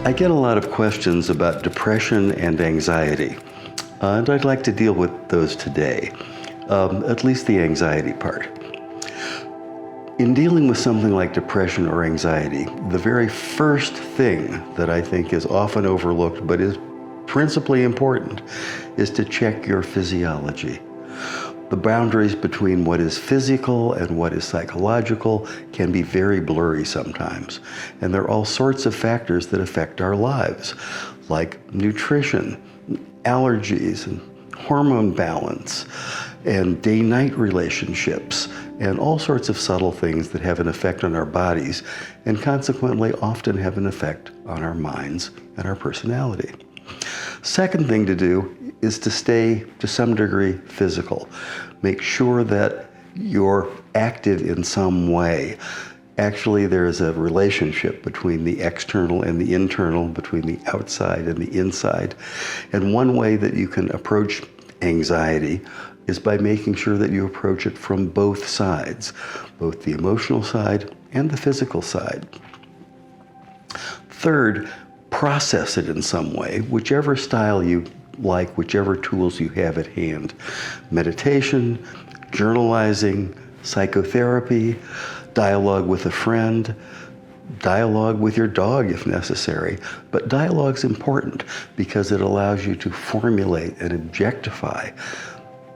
I get a lot of questions about depression and anxiety, and I'd like to deal with those today, at least the anxiety part. In dealing with something like depression or anxiety, the very first thing that I think is often overlooked but is principally important is to check your physiology. The boundaries between what is physical and what is psychological can be very blurry sometimes, and there are all sorts of factors that affect our lives, like nutrition, allergies, and hormone balance, and day-night relationships, and all sorts of subtle things that have an effect on our bodies, and consequently often have an effect on our minds and our personality. Second thing to do is to stay, to some degree, physical. Make sure that you're active in some way. Actually, there is a relationship between the external and the internal, between the outside and the inside. And one way that you can approach anxiety is by making sure that you approach it from both sides, both the emotional side and the physical side. Third, process it in some way, whichever style you like, whichever tools you have at hand. Meditation, journalizing, psychotherapy, dialogue with a friend, dialogue with your dog if necessary. But dialogue's important because it allows you to formulate and objectify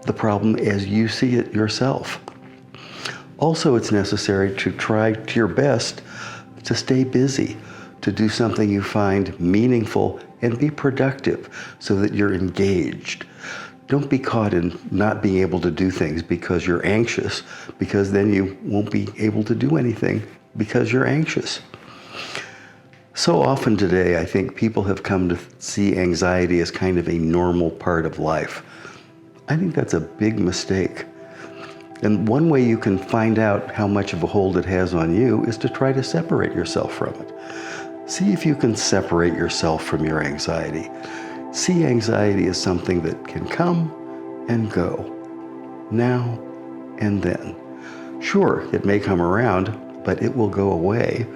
the problem as you see it yourself. Also, it's necessary to try to your best to stay busy, to do something you find meaningful and be productive so that you're engaged. Don't be caught in not being able to do things because you're anxious, because then you won't be able to do anything because you're anxious. So often today, I think people have come to see anxiety as kind of a normal part of life. I think that's a big mistake. And one way you can find out how much of a hold it has on you is to try to separate yourself from it. See if you can separate yourself from your anxiety. See anxiety as something that can come and go, now and then. Sure, it may come around, but it will go away,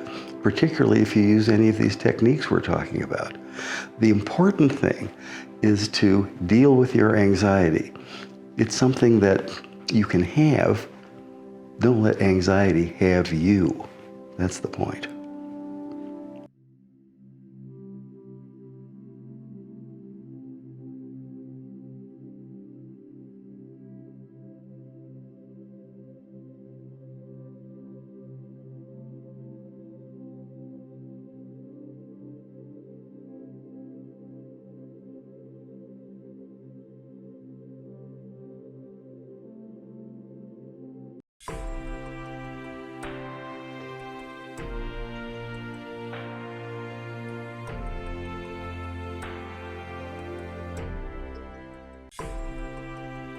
particularly if you use any of these techniques we're talking about. The important thing is to deal with your anxiety. It's something that you can have. Don't let anxiety have you. That's the point.